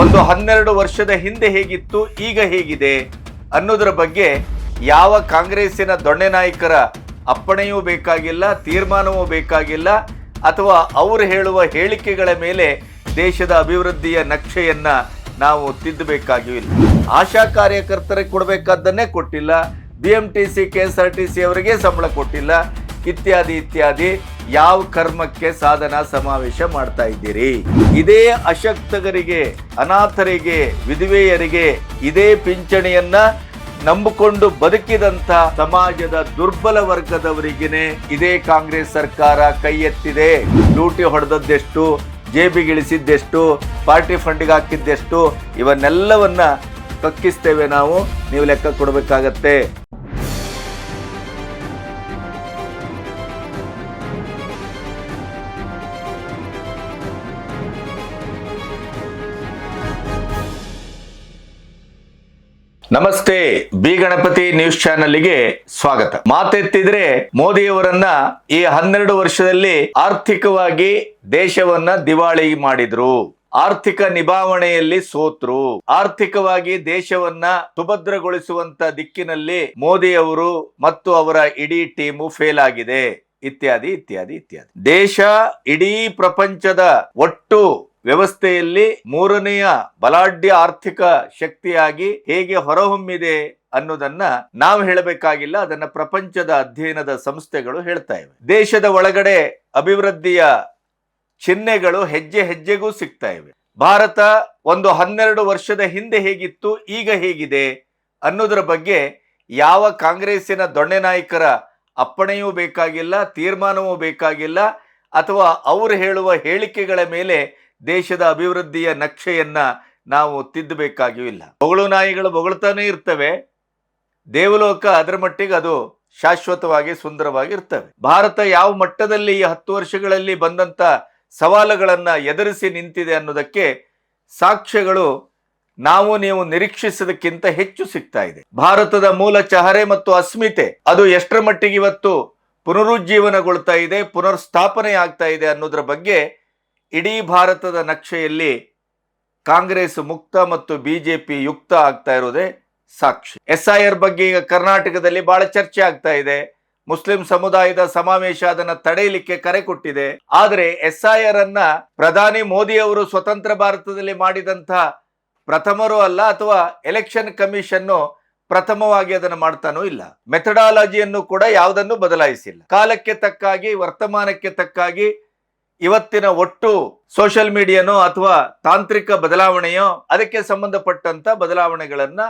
ಒಂದು 12 ವರ್ಷದ ಹಿಂದೆ ಹೇಗಿತ್ತು, ಈಗ ಹೇಗಿದೆ ಅನ್ನೋದರ ಬಗ್ಗೆ ಯಾವ ಕಾಂಗ್ರೆಸ್ಸಿನ ದೊಣ್ಣೆ ನಾಯಕರ ಅಪ್ಪಣೆಯೂ ಬೇಕಾಗಿಲ್ಲ, ತೀರ್ಮಾನವೂ ಬೇಕಾಗಿಲ್ಲ, ಅಥವಾ ಅವರು ಹೇಳುವ ಹೇಳಿಕೆಗಳ ಮೇಲೆ ದೇಶದ ಅಭಿವೃದ್ಧಿಯ ನಕ್ಷೆಯನ್ನ ನಾವು ತಿದ್ದಬೇಕಾಗಿಲ್ಲ. ಆಶಾ ಕಾರ್ಯಕರ್ತರಿಗೆ ಕೊಡಬೇಕಾದ್ದನ್ನೇ ಕೊಟ್ಟಿಲ್ಲ, BMTC KSRTC ಅವರಿಗೆ ಸಂಬಳ ಕೊಟ್ಟಿಲ್ಲ, ಇತ್ಯಾದಿ ಇತ್ಯಾದಿ. ಯಾವ ಕರ್ಮಕ್ಕೆ ಸಾಧನಾ ಸಮಾವೇಶ ಮಾಡ್ತಾ ಇದ್ದೀರಿ? ಇದೇ ಅಶಕ್ತರಿಗೆ, ಅನಾಥರಿಗೆ, ವಿಧವೆಯರಿಗೆ ಇದೇ ಪಿಂಚಣಿಯನ್ನ ನಂಬಿಕೊಂಡು ಬದುಕಿದಂತ ಸಮಾಜದ ದುರ್ಬಲ ವರ್ಗದವರಿಗೇನೆ ಇದೇ ಕಾಂಗ್ರೆಸ್ ಸರ್ಕಾರ ಕೈ ಎತ್ತಿದೆ. ಲೂಟಿ ಹೊಡೆದದ್ದೆಷ್ಟು, ಜೇಬಿಗಿಳಿಸಿದ್ದೆಷ್ಟು, ಪಾರ್ಟಿ ಫಂಡಿಗೆ ಹಾಕಿದ್ದೆಷ್ಟು, ಇವನ್ನೆಲ್ಲವನ್ನ ಕಕ್ಕಿಸ್ತೇವೆ ನಾವು. ನೀವು ಲೆಕ್ಕ ಕೊಡಬೇಕಾಗತ್ತೆ. ನಮಸ್ತೆ, ಬಿ ಗಣಪತಿ ನ್ಯೂಸ್ ಚಾನೆಲ್ಗೆ ಸ್ವಾಗತ. ಮಾತೆತ್ತಿದ್ರೆ ಮೋದಿಯವರನ್ನ ಈ 12 ವರ್ಷದಲ್ಲಿ ಆರ್ಥಿಕವಾಗಿ ದೇಶವನ್ನ ದಿವಾಳಿ ಮಾಡಿದ್ರು, ಆರ್ಥಿಕ ನಿಭಾವಣೆಯಲ್ಲಿ ಸೋತ್ರು, ಆರ್ಥಿಕವಾಗಿ ದೇಶವನ್ನ ಸುಭದ್ರಗೊಳಿಸುವಂತ ದಿಕ್ಕಿನಲ್ಲಿ ಮೋದಿಯವರು ಮತ್ತು ಅವರ ಇಡೀ ಟೀಮು ಫೇಲ್ ಆಗಿದೆ, ಇತ್ಯಾದಿ ಇತ್ಯಾದಿ ಇತ್ಯಾದಿ. ದೇಶ ಇಡೀ ಪ್ರಪಂಚದ ಒಟ್ಟು ವ್ಯವಸ್ಥೆಯಲ್ಲಿ 3ನೆಯ ಬಲಾಢ್ಯ ಆರ್ಥಿಕ ಶಕ್ತಿಯಾಗಿ ಹೇಗೆ ಹೊರಹೊಮ್ಮಿದೆ ಅನ್ನೋದನ್ನ ನಾವು ಹೇಳಬೇಕಾಗಿಲ್ಲ, ಅದನ್ನ ಪ್ರಪಂಚದ ಅಧ್ಯಯನದ ಸಂಸ್ಥೆಗಳು ಹೇಳ್ತಾ ಇವೆ. ದೇಶದ ಒಳಗಡೆ ಅಭಿವೃದ್ಧಿಯ ಚಿಹ್ನೆಗಳು ಹೆಜ್ಜೆ ಹೆಜ್ಜೆಗೂ ಸಿಗ್ತಾ ಇವೆ. ಭಾರತ ಒಂದು 12 ವರ್ಷದ ಹಿಂದೆ ಹೇಗಿತ್ತು, ಈಗ ಹೇಗಿದೆ ಅನ್ನೋದರ ಬಗ್ಗೆ ಯಾವ ಕಾಂಗ್ರೆಸ್ಸಿನ ದೊಣ್ಣೆ ನಾಯಕರ ಅಪ್ಪಣೆಯೂ ಬೇಕಾಗಿಲ್ಲ, ತೀರ್ಮಾನವೂ ಬೇಕಾಗಿಲ್ಲ, ಅಥವಾ ಅವರು ಹೇಳುವ ಹೇಳಿಕೆಗಳ ಮೇಲೆ ದೇಶದ ಅಭಿವೃದ್ಧಿಯ ನಕ್ಷೆಯನ್ನ ನಾವು ತಿದ್ದಬೇಕಾಗಿಲ್ಲ. ಬೊಗಳು ನಾಯಿಗಳು ಬೊಗಳ್ತಾನೆ ಇರ್ತವೆ, ದೇವಲೋಕ ಅದರ ಮಟ್ಟಿಗೆ ಅದು ಶಾಶ್ವತವಾಗಿ ಸುಂದರವಾಗಿ ಇರ್ತವೆ. ಭಾರತ ಯಾವ ಮಟ್ಟದಲ್ಲಿ ಈ 10 ವರ್ಷಗಳಲ್ಲಿ ಬಂದಂತ ಸವಾಲುಗಳನ್ನ ಎದುರಿಸಿ ನಿಂತಿದೆ ಅನ್ನೋದಕ್ಕೆ ಸಾಕ್ಷ್ಯಗಳು ನಾವು ನೀವು ನಿರೀಕ್ಷಿಸೋದಕ್ಕಿಂತ ಹೆಚ್ಚು ಸಿಗ್ತಾ ಇದೆ. ಭಾರತದ ಮೂಲ ಚಹರೆ ಮತ್ತು ಅಸ್ಮಿತೆ ಅದು ಎಷ್ಟರ ಮಟ್ಟಿಗೆ ಇವತ್ತು ಪುನರುಜ್ಜೀವನಗೊಳ್ತಾ ಇದೆ, ಪುನರ್ಸ್ಥಾಪನೆ ಆಗ್ತಾ ಇದೆ ಅನ್ನೋದ್ರ ಬಗ್ಗೆ ಇಡೀ ಭಾರತದ ನಕ್ಷೆಯಲ್ಲಿ ಕಾಂಗ್ರೆಸ್ ಮುಕ್ತ ಮತ್ತು BJP ಯುಕ್ತ ಆಗ್ತಾ ಇರೋದೇ ಸಾಕ್ಷಿ. SIR ಬಗ್ಗೆ ಈಗ ಕರ್ನಾಟಕದಲ್ಲಿ ಬಹಳ ಚರ್ಚೆ ಆಗ್ತಾ ಇದೆ. ಮುಸ್ಲಿಂ ಸಮುದಾಯದ ಸಮಾವೇಶ ಅದನ್ನ ತಡೆಯಲಿಕ್ಕೆ ಕರೆ ಕೊಟ್ಟಿದೆ. ಆದರೆ SIR ಅನ್ನ ಪ್ರಧಾನಿ ಮೋದಿ ಅವರು ಸ್ವತಂತ್ರ ಭಾರತದಲ್ಲಿ ಮಾಡಿದಂತಹ ಪ್ರಥಮರೂ ಅಲ್ಲ, ಅಥವಾ ಎಲೆಕ್ಷನ್ ಕಮಿಷನ್ ಪ್ರಥಮವಾಗಿ ಅದನ್ನು ಮಾಡ್ತಾನೂ ಇಲ್ಲ. ಮೆಥಡಾಲಜಿಯನ್ನು ಕೂಡ ಯಾವುದನ್ನು ಬದಲಾಯಿಸಿಲ್ಲ. ಕಾಲಕ್ಕೆ ತಕ್ಕಾಗಿ, ವರ್ತಮಾನಕ್ಕೆ ತಕ್ಕಾಗಿ ಇವತ್ತಿನ ಒಟ್ಟು ಸೋಷಿಯಲ್ ಮೀಡಿಯಾನೋ ಅಥವಾ ತಾಂತ್ರಿಕ ಬದಲಾವಣೆಯೋ ಅದಕ್ಕೆ ಸಂಬಂಧಪಟ್ಟಂತ ಬದಲಾವಣೆಗಳನ್ನ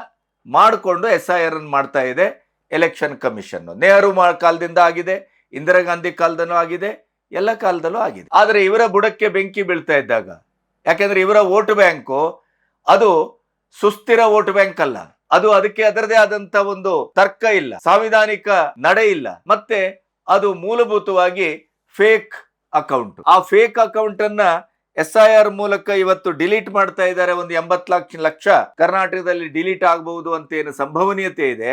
ಮಾಡಿಕೊಂಡು SIR ಅನ್ನು ಮಾಡ್ತಾ ಇದೆ ಎಲೆಕ್ಷನ್ ಕಮಿಷನ್. ನೆಹರು ಕಾಲದಿಂದ ಆಗಿದೆ, ಇಂದಿರಾ ಗಾಂಧಿ ಕಾಲದಲ್ಲೂ ಆಗಿದೆ, ಎಲ್ಲ ಕಾಲದಲ್ಲೂ ಆಗಿದೆ. ಆದರೆ ಇವರ ಬುಡಕ್ಕೆ ಬೆಂಕಿ ಬೀಳ್ತಾ ಇದ್ದಾಗ, ಯಾಕೆಂದ್ರೆ ಇವರ ವೋಟ್ ಬ್ಯಾಂಕು ಅದು ಸುಸ್ಥಿರ ವೋಟ್ ಬ್ಯಾಂಕ್ ಅಲ್ಲ, ಅದು ಅದಕ್ಕೆ ಅದರದೇ ಆದಂತ ಒಂದು ತರ್ಕ ಇಲ್ಲ, ಸಾಂವಿಧಾನಿಕ ನಡೆ ಇಲ್ಲ, ಮತ್ತೆ ಅದು ಮೂಲಭೂತವಾಗಿ ಫೇಕ್ ಅಕೌಂಟ್. ಆ ಫೇಕ್ ಅಕೌಂಟ್ ಅನ್ನ SIR ಮೂಲಕ ಇವತ್ತು ಡಿಲೀಟ್ ಮಾಡ್ತಾ ಇದ್ದಾರೆ. ಒಂದು 80 ಲಕ್ಷ ಕರ್ನಾಟಕದಲ್ಲಿ ಡಿಲೀಟ್ ಆಗಬಹುದು ಅಂತ ಏನು ಸಂಭವನೀಯತೆ ಇದೆ,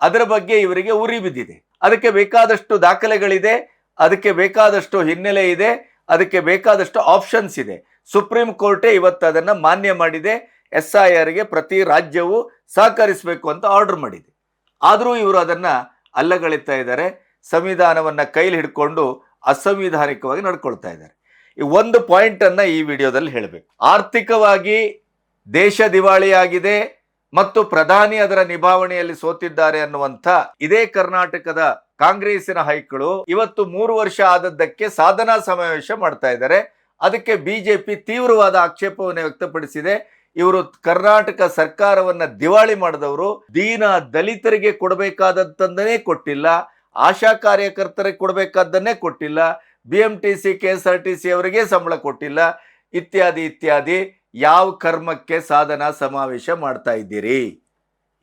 ಅದರ ಬಗ್ಗೆ ಇವರಿಗೆ ಉರಿ ಬಿದ್ದಿದೆ. ಅದಕ್ಕೆ ಬೇಕಾದಷ್ಟು ದಾಖಲೆಗಳಿದೆ, ಅದಕ್ಕೆ ಬೇಕಾದಷ್ಟು ಹಿನ್ನೆಲೆ ಇದೆ, ಅದಕ್ಕೆ ಬೇಕಾದಷ್ಟು ಆಪ್ಷನ್ಸ್ ಇದೆ. ಸುಪ್ರೀಂ ಕೋರ್ಟೇ ಇವತ್ತು ಅದನ್ನ ಮಾನ್ಯ ಮಾಡಿದೆ. SIR ಗೆ ಪ್ರತಿ ರಾಜ್ಯವು ಸಹಕರಿಸಬೇಕು ಅಂತ ಆರ್ಡರ್ ಮಾಡಿದೆ. ಆದರೂ ಇವರು ಅದನ್ನ ಅಲ್ಲಗಳೆತ್ತಾ ಇದ್ದಾರೆ. ಸಂವಿಧಾನವನ್ನ ಕೈಲಿ ಹಿಡ್ಕೊಂಡು ಅಸಂವಿಧಾನಿಕವಾಗಿ ನಡ್ಕೊಳ್ತಾ ಇದ್ದಾರೆ. ಈ ಒಂದು ಪಾಯಿಂಟ್ ಅನ್ನ ಈ ವಿಡಿಯೋದಲ್ಲಿ ಹೇಳಬೇಕು. ಆರ್ಥಿಕವಾಗಿ ದೇಶ ದಿವಾಳಿಯಾಗಿದೆ ಮತ್ತು ಪ್ರಧಾನಿ ಅದರ ನಿಭಾವಣೆಯಲ್ಲಿ ಸೋತಿದ್ದಾರೆ ಅನ್ನುವಂಥ ಇದೇ ಕರ್ನಾಟಕದ ಕಾಂಗ್ರೆಸ್ಸಿನ ಹೈಕಳು ಇವತ್ತು 3 ವರ್ಷ ಆದದ್ದಕ್ಕೆ ಸಾಧನಾ ಸಮಾವೇಶ ಮಾಡ್ತಾ ಇದ್ದಾರೆ. ಅದಕ್ಕೆ BJP ತೀವ್ರವಾದ ಆಕ್ಷೇಪವನ್ನು ವ್ಯಕ್ತಪಡಿಸಿದೆ. ಇವರು ಕರ್ನಾಟಕ ಸರ್ಕಾರವನ್ನ ದಿವಾಳಿ ಮಾಡಿದವರು, ದೀನ ದಲಿತರಿಗೆ ಕೊಡಬೇಕಾದದ್ದನ್ನೇ ಕೊಟ್ಟಿಲ್ಲ, ಆಶಾ ಕಾರ್ಯಕರ್ತರಿಗೆ ಕೊಡಬೇಕಾದ್ದನ್ನೇ ಕೊಟ್ಟಿಲ್ಲ, BMTC KSRTC ಅವರಿಗೆ ಸಂಬಳ ಕೊಟ್ಟಿಲ್ಲ, ಇತ್ಯಾದಿ ಇತ್ಯಾದಿ. ಯಾವ ಕರ್ಮಕ್ಕೆ ಸಾಧನಾ ಸಮಾವೇಶ ಮಾಡ್ತಾ ಇದ್ದೀರಿ?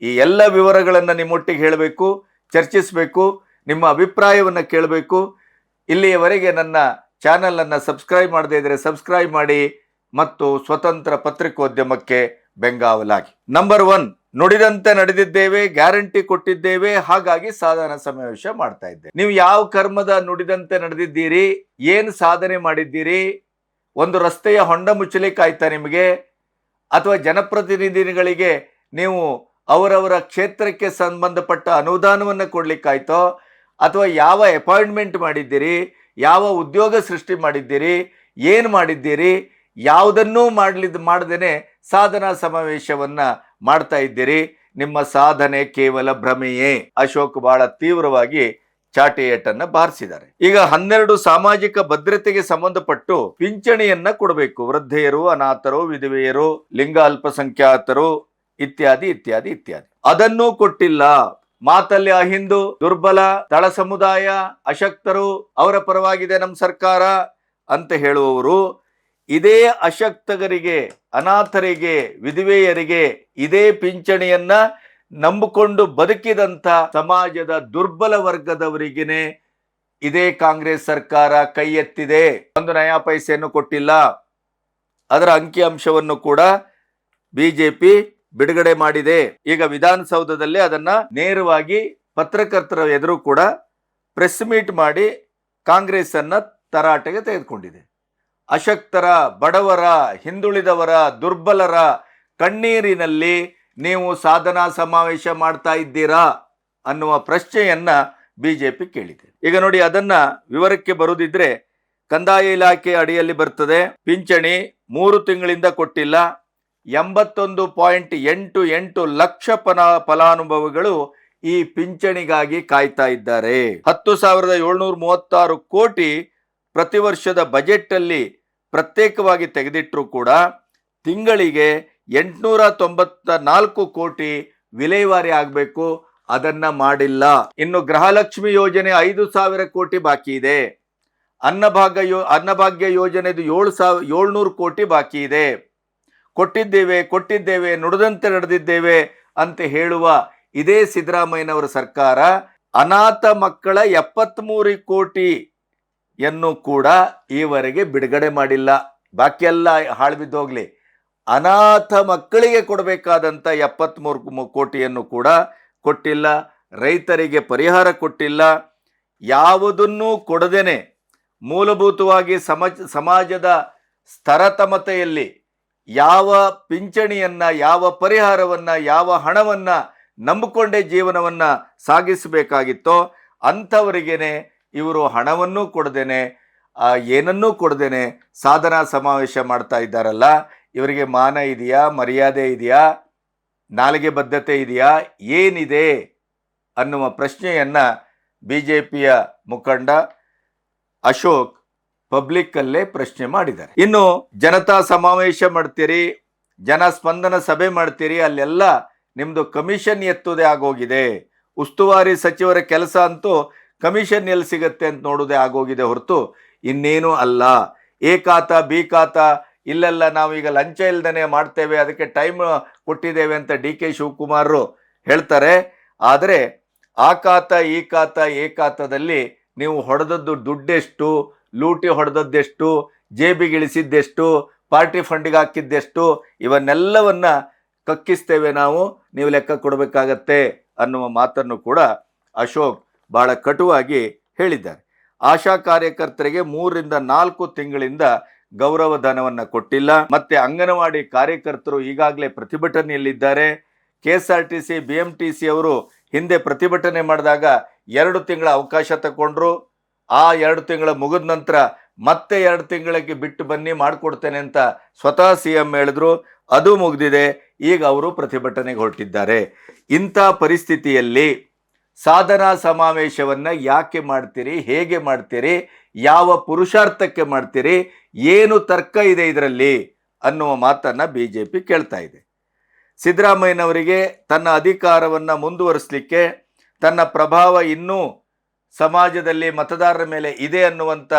ಈ ಎಲ್ಲ ವಿವರಗಳನ್ನು ನಿಮ್ಮೊಟ್ಟಿಗೆ ಹೇಳಬೇಕು, ಚರ್ಚಿಸಬೇಕು, ನಿಮ್ಮ ಅಭಿಪ್ರಾಯವನ್ನು ಕೇಳಬೇಕು. ಇಲ್ಲಿಯವರೆಗೆ ನನ್ನ ಚಾನಲ್ ಅನ್ನು ಸಬ್ಸ್ಕ್ರೈಬ್ ಮಾಡದೇ ಇದ್ರೆ ಸಬ್ಸ್ಕ್ರೈಬ್ ಮಾಡಿ ಮತ್ತು ಸ್ವತಂತ್ರ ಪತ್ರಿಕೋದ್ಯಮಕ್ಕೆ ಬೆಂಗಾವಲಾಗಿ. ನಂಬರ್ 1, ನುಡಿದಂತೆ ನಡೆದಿದ್ದೇವೆ, ಗ್ಯಾರಂಟಿ ಕೊಟ್ಟಿದ್ದೇವೆ, ಹಾಗಾಗಿ ಸಾಧನಾ ಸಮಾವೇಶ ಮಾಡ್ತಾ ಇದ್ದೇವೆ. ನೀವು ಯಾವ ಕರ್ಮದ ನುಡಿದಂತೆ ನಡೆದಿದ್ದೀರಿ? ಏನು ಸಾಧನೆ ಮಾಡಿದ್ದೀರಿ? ಒಂದು ರಸ್ತೆಯ ಹೊಂಡ ಮುಚ್ಚಲಿಕ್ಕೆ ಆಯ್ತಾ ನಿಮಗೆ? ಅಥವಾ ಜನಪ್ರತಿನಿಧಿಗಳಿಗೆ ನೀವು ಅವರವರ ಕ್ಷೇತ್ರಕ್ಕೆ ಸಂಬಂಧಪಟ್ಟ ಅನುದಾನವನ್ನು ಕೊಡ್ಲಿಕ್ಕಾಯ್ತೋ, ಅಥವಾ ಯಾವ ಅಪಾಯಿಂಟ್ಮೆಂಟ್ ಮಾಡಿದ್ದೀರಿ, ಯಾವ ಉದ್ಯೋಗ ಸೃಷ್ಟಿ ಮಾಡಿದ್ದೀರಿ, ಏನು ಮಾಡಿದ್ದೀರಿ, ಯಾವುದನ್ನೂ ಮಾಡದೇನೆ ಸಾಧನಾ ಸಮಾವೇಶವನ್ನ ಮಾಡ್ತಾ ಇದ್ದೀರಿ. ನಿಮ್ಮ ಸಾಧನೆ ಕೇವಲ ಭ್ರಮೆಯೇ. ಅಶೋಕ್ ಬಹಳ ತೀವ್ರವಾಗಿ ಚಾಟಿ ಏಟನ್ನ ಬಾರಿಸಿದ್ದಾರೆ. ಈಗ 12 ಸಾಮಾಜಿಕ ಭದ್ರತೆಗೆ ಸಂಬಂಧಪಟ್ಟು ಪಿಂಚಣಿಯನ್ನ ಕೊಡಬೇಕು. ವೃದ್ಧೆಯರು, ಅನಾಥರು, ವಿಧವೆಯರು, ಲಿಂಗ ಅಲ್ಪಸಂಖ್ಯಾತರು ಇತ್ಯಾದಿ ಇತ್ಯಾದಿ ಇತ್ಯಾದಿ. ಅದನ್ನೂ ಕೊಟ್ಟಿಲ್ಲ. ಮಾತಲ್ಲಿ ಅಹಿಂದು, ದುರ್ಬಲ, ತಳ ಸಮುದಾಯ, ಅಶಕ್ತರು ಅವರ ಪರವಾಗಿದೆ ನಮ್ಮ ಸರ್ಕಾರ ಅಂತ ಹೇಳುವವರು ಇದೇ ಅಶಕ್ತಗರಿಗೆ, ಅನಾಥರಿಗೆ, ವಿಧವೆಯರಿಗೆ ಇದೇ ಪಿಂಚಣಿಯನ್ನ ನಂಬಿಕೊಂಡು ಬದುಕಿದಂತ ಸಮಾಜದ ದುರ್ಬಲ ವರ್ಗದವರಿಗೇನೆ ಇದೇ ಕಾಂಗ್ರೆಸ್ ಸರ್ಕಾರ ಕೈ ಎತ್ತಿದೆ. ಒಂದು ನಯಾ ಪೈಸೆಯನ್ನು ಕೊಟ್ಟಿಲ್ಲ. ಅದರ ಅಂಕಿಅಂಶವನ್ನು ಕೂಡ ಬಿಜೆಪಿ ಬಿಡುಗಡೆ ಮಾಡಿದೆ. ಈಗ ವಿಧಾನಸೌಧದಲ್ಲಿ ಅದನ್ನ ನೇರವಾಗಿ ಪತ್ರಕರ್ತರ ಎದುರು ಕೂಡ ಪ್ರೆಸ್ ಮೀಟ್ ಮಾಡಿ ಕಾಂಗ್ರೆಸ್ ಅನ್ನ ತರಾಟೆಗೆ ತೆಗೆದುಕೊಂಡಿದೆ. ಅಶಕ್ತರ, ಬಡವರ, ಹಿಂದುಳಿದವರ, ದುರ್ಬಲರ ಕಣ್ಣೀರಿನಲ್ಲಿ ನೀವು ಸಾಧನಾ ಸಮಾವೇಶ ಮಾಡ್ತಾ ಇದ್ದೀರಾ ಅನ್ನುವ ಪ್ರಶ್ನೆಯನ್ನ ಬಿಜೆಪಿ ಕೇಳಿದೆ. ಈಗ ನೋಡಿ, ಅದನ್ನ ವಿವರಕ್ಕೆ ಬರುದಿದ್ರೆ ಕಂದಾಯ ಇಲಾಖೆ ಅಡಿಯಲ್ಲಿ ಬರ್ತದೆ. ಪಿಂಚಣಿ 3 ತಿಂಗಳಿಂದ ಕೊಟ್ಟಿಲ್ಲ. 81.88 ಲಕ್ಷ ಫಲಾನುಭವಿಗಳು ಈ ಪಿಂಚಣಿಗಾಗಿ ಕಾಯ್ತಾ ಇದ್ದಾರೆ. 10,736 ಕೋಟಿ ಪ್ರತಿ ವರ್ಷದ ಬಜೆಟ್ ಅಲ್ಲಿ ಪ್ರತ್ಯೇಕವಾಗಿ ತೆಗೆದಿಟ್ಟರು ಕೂಡ ತಿಂಗಳಿಗೆ 894 ಕೋಟಿ ವಿಲೇವಾರಿ ಆಗಬೇಕು. ಅದನ್ನ ಮಾಡಿಲ್ಲ. ಇನ್ನು ಗೃಹಲಕ್ಷ್ಮಿ ಯೋಜನೆ 5,000 ಕೋಟಿ ಬಾಕಿ ಇದೆ. ಅನ್ನಭಾಗ್ಯ ಯೋಜನೆದು 700 ಕೋಟಿ ಬಾಕಿ ಇದೆ. ಕೊಟ್ಟಿದ್ದೇವೆ ನುಡಿದಂತೆ ನಡೆದಿದ್ದೇವೆ ಅಂತ ಹೇಳುವ ಇದೇ ಸಿದ್ದರಾಮಯ್ಯನವರ ಸರ್ಕಾರ ಅನಾಥ ಮಕ್ಕಳ 73 ಕೋಟಿಯನ್ನು ಕೂಡ ಈವರೆಗೆ ಬಿಡುಗಡೆ ಮಾಡಿಲ್ಲ. ಬಾಕಿ ಎಲ್ಲ ಹಾಳು ಬಿದ್ದೋಗ್ಲಿ. ಅನಾಥ ಮಕ್ಕಳಿಗೆ ಕೊಡಬೇಕಾದಂಥ 73 ಕೋಟಿಯನ್ನು ಕೂಡ ಕೊಟ್ಟಿಲ್ಲ. ರೈತರಿಗೆ ಪರಿಹಾರ ಕೊಟ್ಟಿಲ್ಲ. ಯಾವುದನ್ನೂ ಕೊಡದೇನೆ ಮೂಲಭೂತವಾಗಿ ಸಮಾಜದ ಸ್ತರತಮತೆಯಲ್ಲಿ ಯಾವ ಪಿಂಚಣಿಯನ್ನ, ಯಾವ ಪರಿಹಾರವನ್ನ, ಯಾವ ಹಣವನ್ನ ನಂಬಿಕೊಂಡೇ ಜೀವನವನ್ನ ಸಾಗಿಸಬೇಕಾಗಿತ್ತೋ ಅಂಥವರಿಗೇನೆ ಇವರು ಹಣವನ್ನೂ ಕೊಡದೇನೆ, ಏನನ್ನೂ ಕೊಡದೇನೆ ಸಾಧನಾ ಸಮಾವೇಶ ಮಾಡ್ತಾ ಇದ್ದಾರಲ್ಲ. ಇವರಿಗೆ ಮಾನ ಇದೆಯಾ, ಮರ್ಯಾದೆ ಇದೆಯಾ, ನಾಲಿಗೆ ಬದ್ಧತೆ ಇದೆಯಾ, ಏನಿದೆ ಅನ್ನುವ ಪ್ರಶ್ನೆಯನ್ನ ಬಿಜೆಪಿಯ ಮುಖಂಡ ಅಶೋಕ್ ಪಬ್ಲಿಕ್ ಅಲ್ಲೇ ಪ್ರಶ್ನೆ ಮಾಡಿದ್ದಾರೆ. ಇನ್ನು ಜನತಾ ಸಮಾವೇಶ ಮಾಡ್ತೀರಿ, ಜನ ಸ್ಪಂದನ ಸಭೆ ಮಾಡ್ತೀರಿ, ಅಲ್ಲೆಲ್ಲ ನಿಮ್ದು ಕಮಿಷನ್ ಎತ್ತುವುದೇ ಆಗೋಗಿದೆ. ಉಸ್ತುವಾರಿ ಸಚಿವರ ಕೆಲಸ ಅಂತೂ ಕಮಿಷನ್ ಎಲ್ಲಿ ಸಿಗತ್ತೆ ಅಂತ ನೋಡೋದೇ ಆಗೋಗಿದೆ ಹೊರತು ಇನ್ನೇನು ಅಲ್ಲ. ಎ ಖಾತಾ, ಬಿ ಖಾತಾ ಇಲ್ಲೆಲ್ಲ ನಾವೀಗ ಲಂಚ ಇಲ್ದೇನೆ ಮಾಡ್ತೇವೆ, ಅದಕ್ಕೆ ಟೈಮ್ ಕೊಟ್ಟಿದ್ದೇವೆ ಅಂತ ಡಿ ಕೆ ಶಿವಕುಮಾರ್ ಹೇಳ್ತಾರೆ. ಆದರೆ ಆ ಖಾತಾ, ಈ ಖಾತಾ, ಎ ಖಾತಾದಲ್ಲಿ ನೀವು ಹೊಡೆದದ್ದು ದುಡ್ಡೆಷ್ಟು, ಲೂಟಿ ಹೊಡೆದದ್ದೆಷ್ಟು, ಜೇಬಿಗಿಳಿಸಿದ್ದೆಷ್ಟು, ಪಾರ್ಟಿ ಫಂಡಿಗೆ ಹಾಕಿದ್ದೆಷ್ಟು, ಇವನ್ನೆಲ್ಲವನ್ನ ಕಕ್ಕಿಸ್ತೇವೆ ನಾವು, ನೀವು ಲೆಕ್ಕ ಕೊಡಬೇಕಾಗತ್ತೆ ಅನ್ನುವ ಮಾತನ್ನು ಕೂಡ ಅಶೋಕ್ ಬಹಳ ಕಟುವಾಗಿ ಹೇಳಿದ್ದಾರೆ. ಆಶಾ ಕಾರ್ಯಕರ್ತರಿಗೆ 3 ರಿಂದ 4 ತಿಂಗಳಿಂದ ಗೌರವ ಧನವನ್ನು ಕೊಟ್ಟಿಲ್ಲ. ಮತ್ತೆ ಅಂಗನವಾಡಿ ಕಾರ್ಯಕರ್ತರು ಈಗಾಗಲೇ ಪ್ರತಿಭಟನೆಯಲ್ಲಿದ್ದಾರೆ. KSRTC, BMTC ಅವರು ಹಿಂದೆ ಪ್ರತಿಭಟನೆ ಮಾಡಿದಾಗ 2 ತಿಂಗಳ ಅವಕಾಶ ತಗೊಂಡ್ರು. ಆ 2 ತಿಂಗಳ ಮುಗಿದ ನಂತರ ಮತ್ತೆ 2 ತಿಂಗಳಿಗೆ ಬಿಟ್ಟು ಬನ್ನಿ ಮಾಡಿಕೊಡ್ತೇನೆ ಅಂತ ಸ್ವತಃ CM ಹೇಳಿದ್ರು. ಅದು ಮುಗಿದಿದೆ. ಈಗ ಅವರು ಪ್ರತಿಭಟನೆಗೆ ಹೊರಟಿದ್ದಾರೆ. ಇಂಥ ಪರಿಸ್ಥಿತಿಯಲ್ಲಿ ಸಾಧನಾ ಸಮಾವೇಶವನ್ನ ಯಾಕೆ ಮಾಡ್ತೀರಿ, ಹೇಗೆ ಮಾಡ್ತೀರಿ, ಯಾವ ಪುರುಷಾರ್ಥಕ್ಕೆ ಮಾಡ್ತೀರಿ, ಏನು ತರ್ಕ ಇದೆ ಇದರಲ್ಲಿ ಅನ್ನುವ ಮಾತನ್ನ ಬಿಜೆಪಿ ಕೇಳ್ತಾ ಇದೆ. ಸಿದ್ದರಾಮಯ್ಯನವರಿಗೆ ತನ್ನ ಅಧಿಕಾರವನ್ನು ಮುಂದುವರಿಸಲಿಕ್ಕೆ, ತನ್ನ ಪ್ರಭಾವ ಇನ್ನೂ ಸಮಾಜದಲ್ಲಿ ಮತದಾರರ ಮೇಲೆ ಇದೆ ಅನ್ನುವಂಥ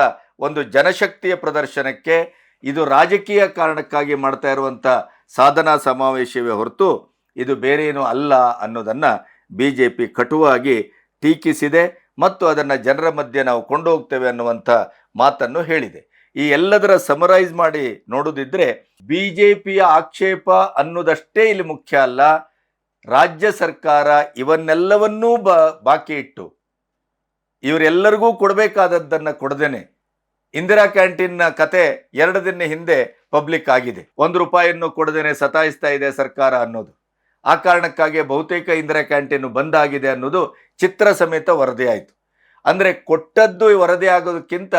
ಒಂದು ಜನಶಕ್ತಿಯ ಪ್ರದರ್ಶನಕ್ಕೆ ಇದು ರಾಜಕೀಯ ಕಾರಣಕ್ಕಾಗಿ ಮಾಡ್ತಾ ಇರುವಂಥ ಸಾಧನಾ ಸಮಾವೇಶವೇ ಹೊರತು ಇದು ಬೇರೇನೂ ಅಲ್ಲ ಅನ್ನೋದನ್ನು ಬಿಜೆಪಿ ಕಟುವಾಗಿ ಟೀಕಿಸಿದೆ ಮತ್ತು ಅದನ್ನು ಜನರ ಮಧ್ಯೆ ನಾವು ಕೊಂಡೋಗ್ತೇವೆ ಅನ್ನುವಂಥ ಮಾತನ್ನು ಹೇಳಿದೆ. ಈ ಎಲ್ಲದರ ಸಮರೈಸ್ ಮಾಡಿ ನೋಡುವುದಿದ್ರೆ ಬಿಜೆಪಿಯ ಆಕ್ಷೇಪ ಅನ್ನೋದಷ್ಟೇ ಇಲ್ಲಿ ಮುಖ್ಯ ಅಲ್ಲ. ರಾಜ್ಯ ಸರ್ಕಾರ ಇವನ್ನೆಲ್ಲವನ್ನೂ ಬಾಕಿ ಇಟ್ಟು ಇವರೆಲ್ಲರಿಗೂ ಕೊಡಬೇಕಾದದ್ದನ್ನು ಕೊಡದೇನೆ ಇಂದಿರಾ ಕ್ಯಾಂಟೀನ್ನ ಕತೆ 2 ದಿನ ಹಿಂದೆ ಪಬ್ಲಿಕ್ ಆಗಿದೆ. 1 ರೂಪಾಯಿಯನ್ನು ಕೊಡದೇನೆ ಸತಾಯಿಸ್ತಾ ಇದೆ ಸರ್ಕಾರ ಅನ್ನೋದು. ಆ ಕಾರಣಕ್ಕಾಗಿ ಬಹುತೇಕ ಇಂದಿರಾ ಕ್ಯಾಂಟೀನ್ ಬಂದ್ ಆಗಿದೆ ಅನ್ನೋದು ಚಿತ್ರ ಸಮೇತ ವರದಿ ಆಯಿತು. ಅಂದ್ರೆ ಕೊಟ್ಟದ್ದು ವರದಿ ಆಗೋದಕ್ಕಿಂತ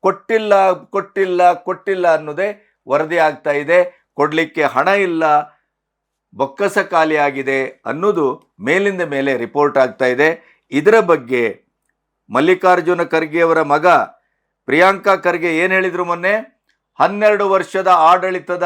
ಕೊಟ್ಟಿಲ್ಲ ಕೊಟ್ಟಿಲ್ಲ ಕೊಟ್ಟಿಲ್ಲ ಅನ್ನೋದೇ ವರದಿ ಆಗ್ತಾ ಇದೆ. ಕೊಡ್ಲಿಕ್ಕೆ ಹಣ ಇಲ್ಲ, ಬೊಕ್ಕಸ ಖಾಲಿ ಆಗಿದೆ ಅನ್ನೋದು ಮೇಲಿಂದ ಮೇಲೆ ರಿಪೋರ್ಟ್ ಆಗ್ತಾ ಇದೆ. ಇದರ ಬಗ್ಗೆ ಮಲ್ಲಿಕಾರ್ಜುನ ಖರ್ಗೆ ಅವರ ಮಗ ಪ್ರಿಯಾಂಕಾ ಖರ್ಗೆ ಏನ್ ಹೇಳಿದ್ರು ಮೊನ್ನೆ? 12 ವರ್ಷದ ಆಡಳಿತದ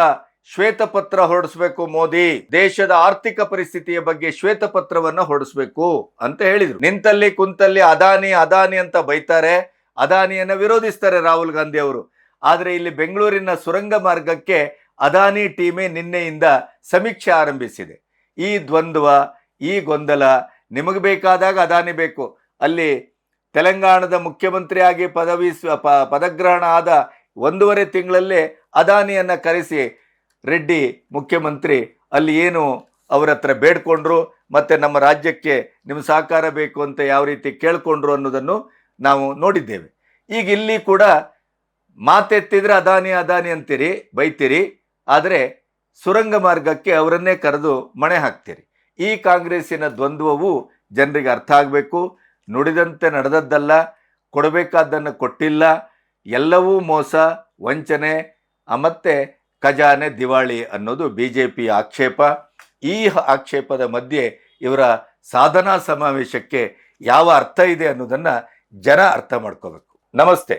ಶ್ವೇತಪತ್ರ ಹೊರಡಿಸಬೇಕು ಮೋದಿ, ದೇಶದ ಆರ್ಥಿಕ ಪರಿಸ್ಥಿತಿಯ ಬಗ್ಗೆ ಶ್ವೇತಪತ್ರವನ್ನ ಹೊರಡಿಸಬೇಕು ಅಂತ ಹೇಳಿದ್ರು. ನಿಂತಲ್ಲಿ ಕುಂತಲ್ಲಿ ಅದಾನಿ ಅದಾನಿ ಅಂತ ಬೈತಾರೆ, ಅದಾನಿಯನ್ನ ವಿರೋಧಿಸ್ತಾರೆ ರಾಹುಲ್ ಗಾಂಧಿ ಅವರು. ಆದ್ರೆ ಇಲ್ಲಿ ಬೆಂಗಳೂರಿನ ಸುರಂಗ ಮಾರ್ಗಕ್ಕೆ ಅದಾನಿ ಟೀಮೇ ನಿನ್ನೆಯಿಂದ ಸಮೀಕ್ಷೆ ಆರಂಭಿಸಿದೆ. ಈ ದ್ವಂದ್ವ, ಈ ಗೊಂದಲ, ನಿಮಗೆ ಬೇಕಾದಾಗ ಅದಾನಿ ಬೇಕು. ಅಲ್ಲಿ ತೆಲಂಗಾಣದ ಮುಖ್ಯಮಂತ್ರಿಯಾಗಿ ಪದಗ್ರಹಣ ಆದ 1.5 ತಿಂಗಳಲ್ಲೇ ಅದಾನಿಯನ್ನ ಕರೆಸಿ ರೆಡ್ಡಿ ಮುಖ್ಯಮಂತ್ರಿ ಅಲ್ಲಿ ಏನು ಅವರ ಹತ್ರ ಬೇಡ್ಕೊಂಡ್ರು, ಮತ್ತೆ ನಮ್ಮ ರಾಜ್ಯಕ್ಕೆ ನಿಮ್ಮ ಸಹಕಾರ ಬೇಕು ಅಂತ ಯಾವ ರೀತಿ ಕೇಳ್ಕೊಂಡ್ರು ಅನ್ನೋದನ್ನು ನಾವು ನೋಡಿದ್ದೇವೆ. ಈಗ ಇಲ್ಲಿ ಕೂಡ ಮಾತೆತ್ತಿದ್ರೆ ಅದಾನಿ ಅದಾನಿ ಅಂತೀರಿ, ಬೈತೀರಿ, ಆದರೆ ಸುರಂಗ ಮಾರ್ಗಕ್ಕೆ ಅವರನ್ನೇ ಕರೆದು ಮಣೆ ಹಾಕ್ತೀರಿ. ಈ ಕಾಂಗ್ರೆಸ್ಸಿನ ದ್ವಂದ್ವವು ಜನರಿಗೆ ಅರ್ಥ ಆಗಬೇಕು. ನುಡಿದಂತೆ ನಡೆದದ್ದಲ್ಲ, ಕೊಡಬೇಕಾದ್ದನ್ನು ಕೊಟ್ಟಿಲ್ಲ, ಎಲ್ಲವೂ ಮೋಸ, ವಂಚನೆ, ಮತ್ತೆ ಖಜಾನೆ ದಿವಾಳಿ ಅನ್ನೋದು ಬಿಜೆಪಿ ಆಕ್ಷೇಪ. ಈ ಆಕ್ಷೇಪದ ಮಧ್ಯೆ ಇವರ ಸಾಧನಾ ಸಮಾವೇಶಕ್ಕೆ ಯಾವ ಅರ್ಥ ಇದೆ ಅನ್ನೋದನ್ನ ಜನ ಅರ್ಥ ಮಾಡ್ಕೋಬೇಕು. ನಮಸ್ತೆ.